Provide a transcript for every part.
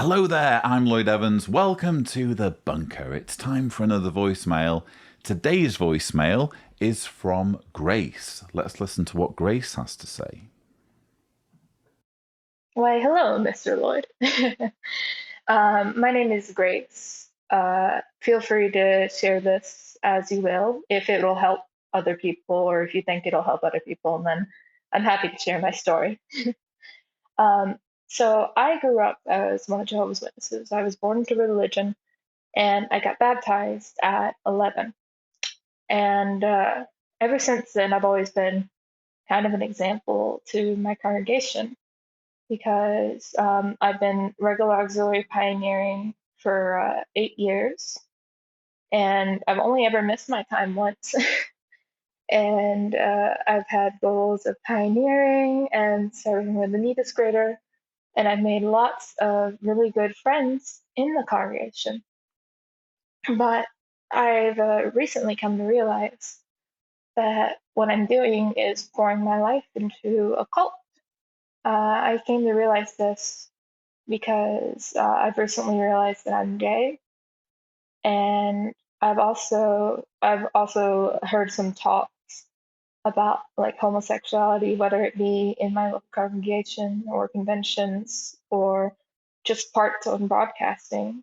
Hello there, I'm Lloyd Evans. Welcome to The Bunker. It's time for another voicemail. Today's voicemail is from Grace. Let's listen to what Grace has to say. Why, hello, Mr. Lloyd. My name is Grace. Feel free to share this as you will. If it will help other people, or if you think it'll help other people, then I'm happy to share my story. Um, so, I grew up as one of Jehovah's Witnesses. I was born into religion, and I got baptized at 11. And ever since then, I've always been kind of an example to my congregation because I've been regular auxiliary pioneering for 8 years, and I've only ever missed my time once. And I've had goals of pioneering and serving with the neatest grader, and I've made lots of really good friends in the congregation. But I've recently come to realize that what I'm doing is pouring my life into a cult. I came to realize this because I've recently realized that I'm gay, and I've also heard some talks about like homosexuality, whether it be in my local congregation or conventions or just parts on broadcastings,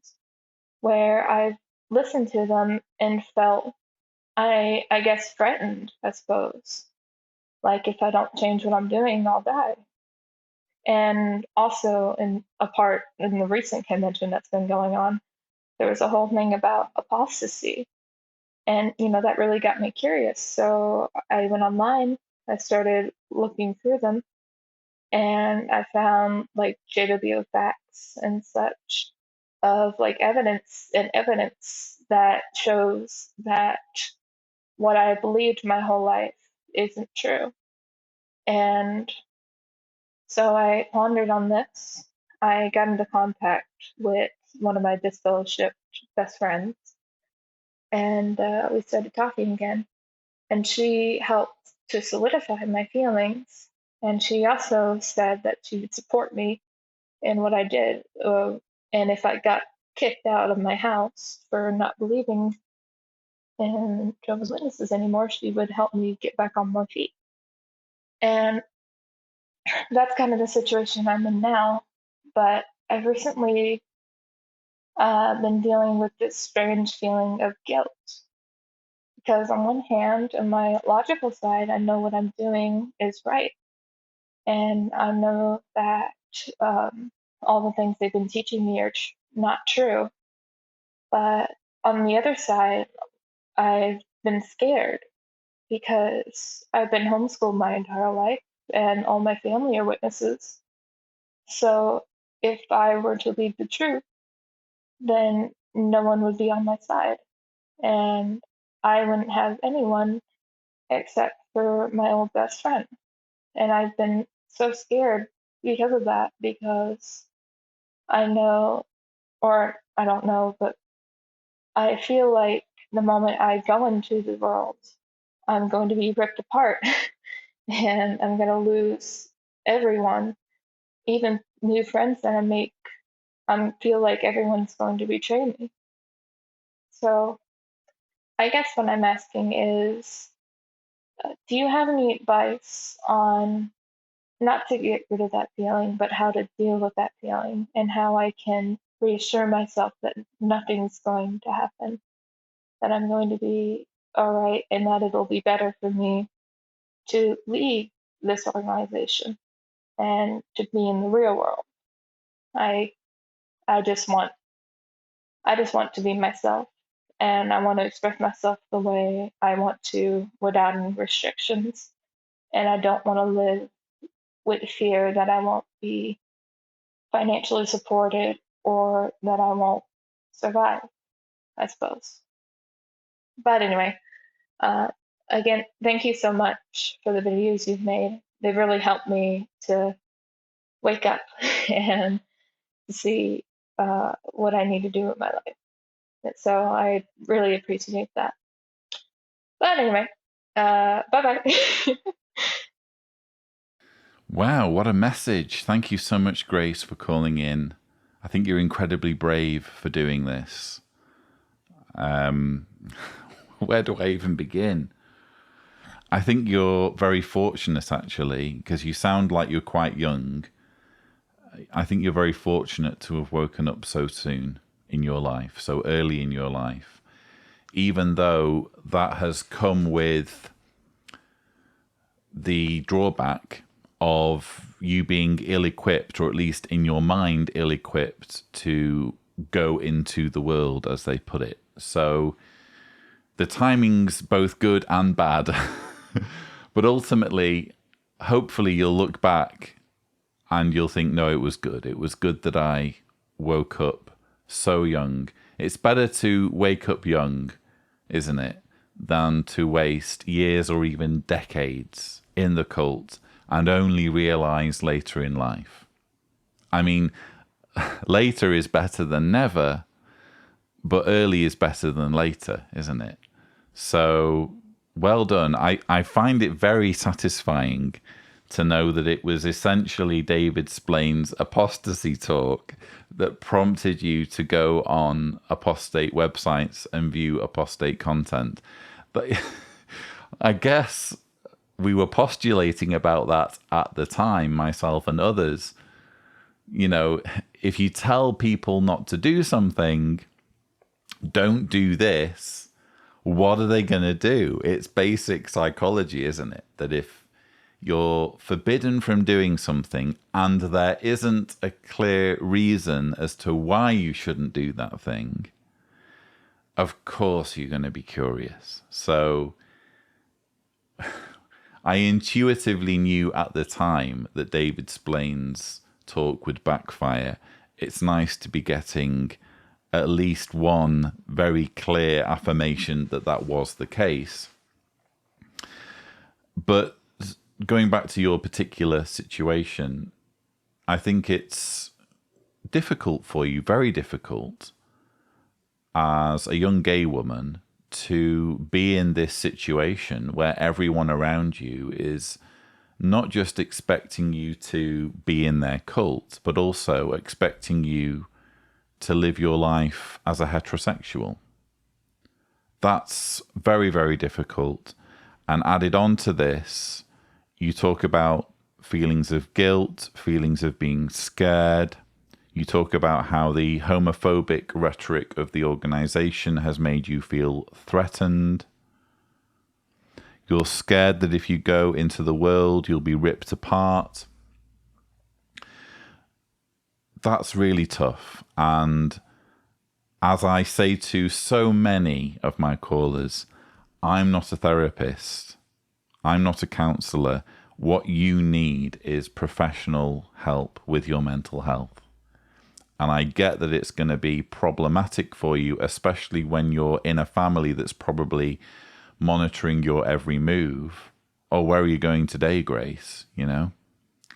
where I've listened to them and felt I guess threatened, I suppose. Like if I don't change what I'm doing, I'll die. And also in a part in the recent convention that's been going on, there was a whole thing about apostasy. And, that really got me curious. So I went online, I started looking through them, and I found like JW facts and such of like evidence that shows that what I believed my whole life isn't true. And so I pondered on this. I got into contact with one of my disfellowshipped best friends, and we started talking again. And she helped to solidify my feelings. And she also said that she would support me in what I did. And if I got kicked out of my house for not believing in Jehovah's Witnesses anymore, she would help me get back on my feet. And that's kind of the situation I'm in now. But I've recently been dealing with this strange feeling of guilt because, on one hand, on my logical side, I know what I'm doing is right. And I know that all the things they've been teaching me are not true. But on the other side, I've been scared because I've been homeschooled my entire life and all my family are witnesses. So if I were to leave the truth, then no one would be on my side. And I wouldn't have anyone except for my old best friend. And I've been so scared because of that, because I know, or I don't know, but I feel like the moment I go into the world, I'm going to be ripped apart and I'm going to lose everyone, even new friends that I make. I feel like everyone's going to betray me. So I guess what I'm asking is, do you have any advice on not to get rid of that feeling, but how to deal with that feeling and how I can reassure myself that nothing's going to happen, that I'm going to be all right, and that it'll be better for me to leave this organization and to be in the real world. I I just want to be myself, and I want to express myself the way I want to without any restrictions. And I don't want to live with fear that I won't be financially supported or that I won't survive, I suppose. But anyway, uh, again, thank you so much for the videos you've made. They've really helped me to wake up and see what I need to do with my life. So I really appreciate that. But anyway, bye bye. Wow, what a message. Thank you so much, Grace, for calling in. I think you're incredibly brave for doing this. Where do I even begin? I think you're very fortunate, actually, because you sound like you're quite young. I think you're very fortunate to have woken up so soon in your life, so early in your life, even though that has come with the drawback of you being ill-equipped, or at least in your mind ill-equipped, to go into the world, as they put it. So the timing's both good and bad. But ultimately, hopefully you'll look back and you'll think, no, it was good. It was good that I woke up so young. It's better to wake up young, isn't it, than to waste years or even decades in the cult and only realize later in life. I mean, later is better than never, but early is better than later, isn't it? So well done. I find it very satisfying to know that it was essentially David Splane's apostasy talk that prompted you to go on apostate websites and view apostate content. But I guess we were postulating about that at the time, myself and others. You know, if you tell people not to do something, don't do this, what are they going to do? It's basic psychology, isn't it? That if you're forbidden from doing something and there isn't a clear reason as to why you shouldn't do that thing, of course you're going to be curious. So I intuitively knew at the time that David Splane's talk would backfire. It's nice to be getting at least one very clear affirmation that that was the case. But going back to your particular situation, I think it's difficult for you, very difficult, as a young gay woman to be in this situation where everyone around you is not just expecting you to be in their cult, but also expecting you to live your life as a heterosexual. That's very, very difficult. And added on to this, you talk about feelings of guilt, feelings of being scared. You talk about how the homophobic rhetoric of the organization has made you feel threatened. You're scared that if you go into the world, you'll be ripped apart. That's really tough. And as I say to so many of my callers, I'm not a therapist. I'm not a counselor. What you need is professional help with your mental health. And I get that it's going to be problematic for you, especially when you're in a family that's probably monitoring your every move. Oh, where are you going today, Grace? You know?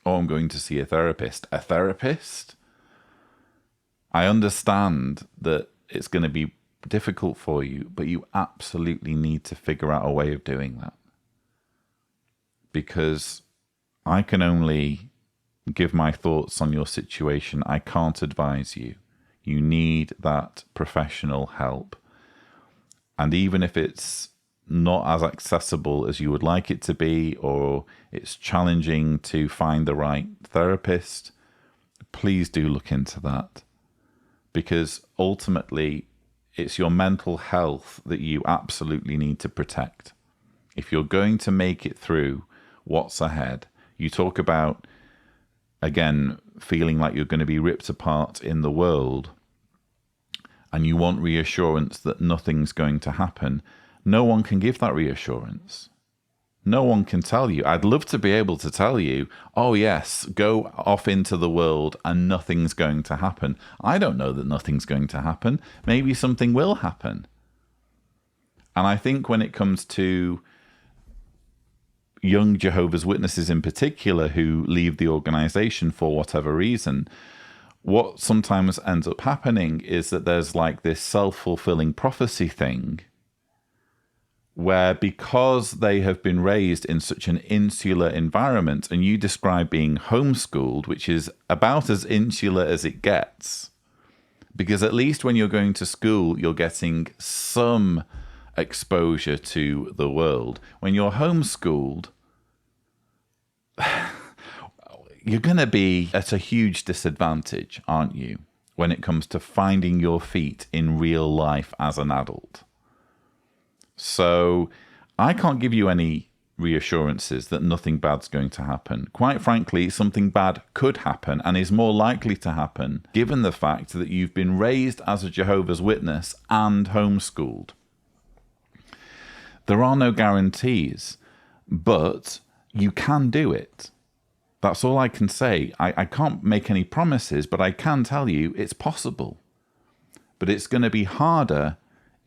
Oh, I'm going to see a therapist. A therapist? I understand that it's going to be difficult for you, but you absolutely need to figure out a way of doing that. Because I can only give my thoughts on your situation. I can't advise you. You need that professional help. And even if it's not as accessible as you would like it to be, or it's challenging to find the right therapist, please do look into that. Because ultimately, it's your mental health that you absolutely need to protect. If you're going to make it through what's ahead, you talk about, again, feeling like you're going to be ripped apart in the world, and you want reassurance that nothing's going to happen. No one can give that reassurance. No one can tell you. I'd love to be able to tell you, oh yes, go off into the world and nothing's going to happen. I don't know that nothing's going to happen. Maybe something will happen. And I think when it comes to young Jehovah's Witnesses in particular who leave the organization for whatever reason, what sometimes ends up happening is that there's like this self-fulfilling prophecy thing where, because they have been raised in such an insular environment, and you describe being homeschooled, which is about as insular as it gets, Because at least when you're going to school, you're getting some exposure to the world. When you're homeschooled, you're going to be at a huge disadvantage, aren't you, when it comes to finding your feet in real life as an adult. So I can't give you any reassurances that nothing bad's going to happen. Quite frankly, something bad could happen and is more likely to happen given the fact that you've been raised as a Jehovah's Witness and homeschooled. There are no guarantees, but you can do it. That's all I can say. I can't make any promises, but I can tell you it's possible. But it's going to be harder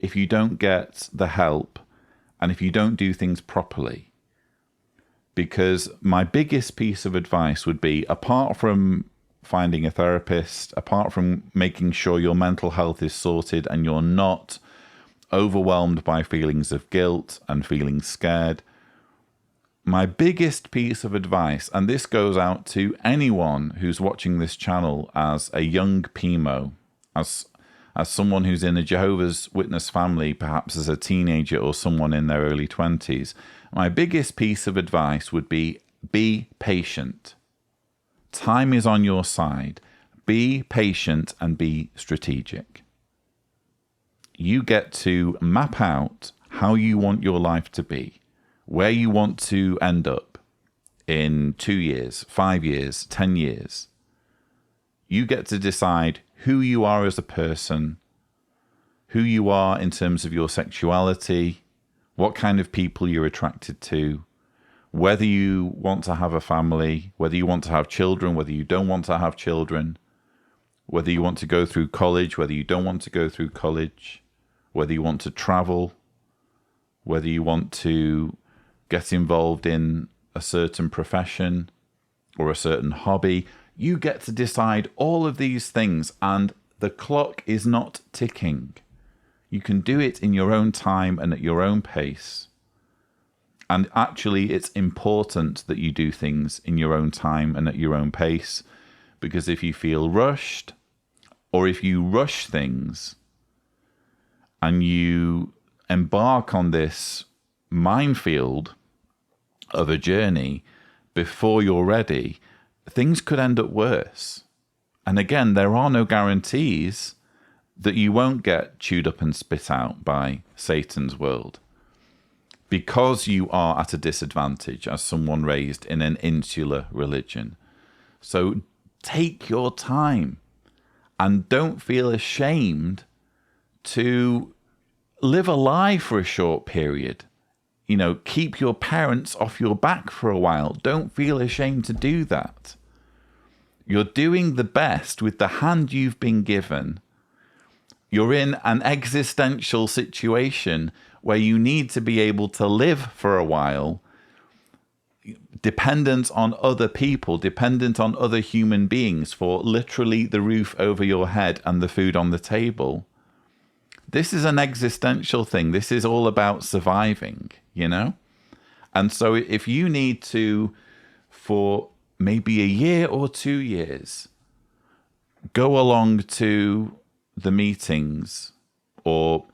if you don't get the help and if you don't do things properly. Because my biggest piece of advice would be, apart from finding a therapist, apart from making sure your mental health is sorted and you're not overwhelmed by feelings of guilt and feeling scared, my biggest piece of advice, and this goes out to anyone who's watching this channel as a young PIMO, as someone who's in a Jehovah's Witness family, perhaps as a teenager or someone in their early 20s, my biggest piece of advice would be patient. Time is on your side. Be patient and be strategic. You get to map out how you want your life to be, where you want to end up in 2 years, 5 years, 10 years. You get to decide who you are as a person, who you are in terms of your sexuality, what kind of people you're attracted to, whether you want to have a family, whether you want to have children, whether you don't want to have children, whether you want to go through college, whether you don't want to go through college, whether you want to travel, whether you want to get involved in a certain profession or a certain hobby. You get to decide all of these things, and the clock is not ticking. You can do it in your own time and at your own pace. And actually, it's important that you do things in your own time and at your own pace, because if you feel rushed, or if you rush things and you embark on this minefield of a journey before you're ready, things could end up worse. And again, there are no guarantees that you won't get chewed up and spit out by Satan's world, because you are at a disadvantage as someone raised in an insular religion. So take your time and don't feel ashamed to live a lie for a short period. You know, keep your parents off your back for a while. Don't feel ashamed to do that. You're doing the best with the hand you've been given. You're in an existential situation where you need to be able to live for a while, dependent on other people, dependent on other human beings for literally the roof over your head and the food on the table. This is an existential thing. This is all about surviving, you know? And so if you need to, for maybe a year or 2 years, go along to the meetings or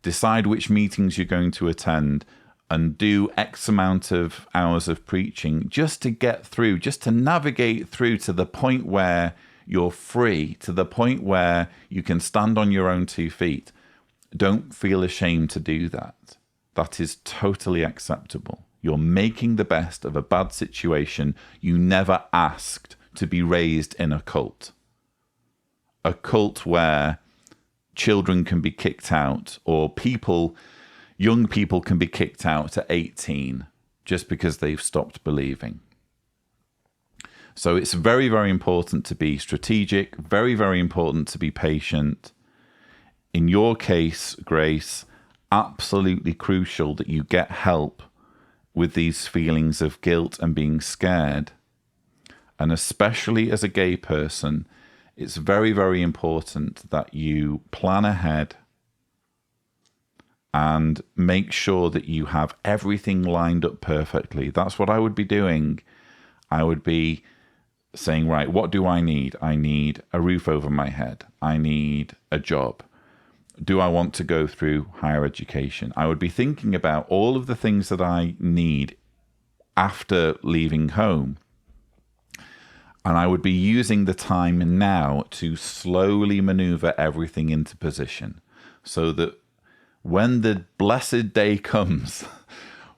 decide which meetings you're going to attend and do X amount of hours of preaching just to get through, just to navigate through to the point where you're free, to the point where you can stand on your own 2 feet. Don't feel ashamed to do that. That is totally acceptable. You're making the best of a bad situation. You never asked to be raised in a cult. A cult where children can be kicked out, or young people can be kicked out at 18 just because they've stopped believing. So it's very, very important to be strategic, very, very important to be patient. In your case, Grace, absolutely crucial that you get help with these feelings of guilt and being scared. And especially as a gay person, it's very, very important that you plan ahead and make sure that you have everything lined up perfectly. That's what I would be doing. I would be saying, right, what do I need? I need a roof over my head. I need a job. Do I want to go through higher education? I would be thinking about all of the things that I need after leaving home. And I would be using the time now to slowly maneuver everything into position so that when the blessed day comes,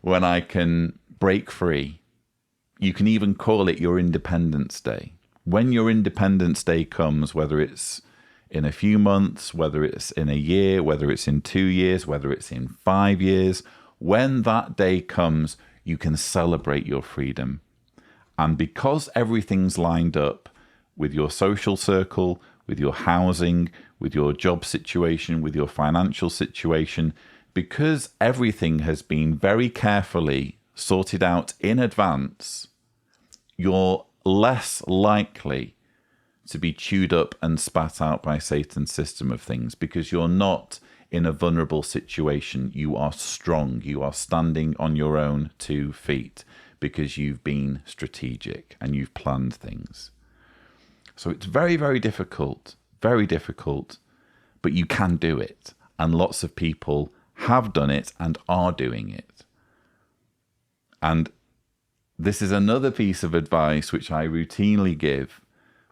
when I can break free, you can even call it your Independence Day. When your Independence Day comes, whether it's in a few months, whether it's in a year, whether it's in 2 years, whether it's in 5 years, when that day comes, you can celebrate your freedom. And because everything's lined up with your social circle, with your housing, with your job situation, with your financial situation, because everything has been very carefully sorted out in advance, you're less likely to be chewed up and spat out by Satan's system of things because you're not in a vulnerable situation. You are strong. You are standing on your own 2 feet because you've been strategic and you've planned things. So it's very, very difficult, but you can do it. And lots of people have done it and are doing it. And this is another piece of advice which I routinely give,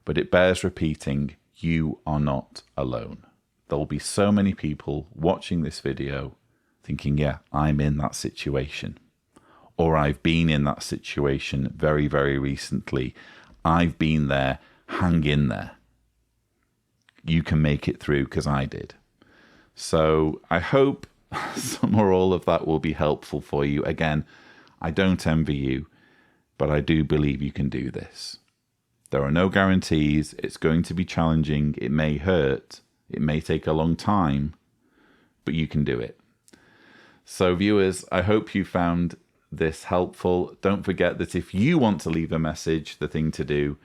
but it bears repeating. You are not alone. There'll be so many people watching this video thinking, yeah, I'm in that situation. Or I've been in that situation very, very recently. I've been there. Hang in there. You can make it through because I did. So I hope some or all of that will be helpful for you. Again, I don't envy you, but I do believe you can do this. There are no guarantees. It's going to be challenging. It may hurt. It may take a long time, but you can do it. So viewers, I hope you found this helpful. Don't forget that if you want to leave a message, the thing to do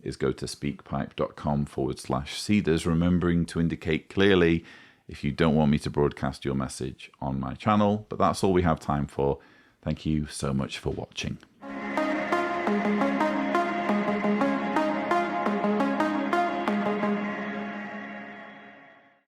is go to speakpipe.com/Cedars, remembering to indicate clearly if you don't want me to broadcast your message on my channel. But that's all we have time for. Thank you so much for watching.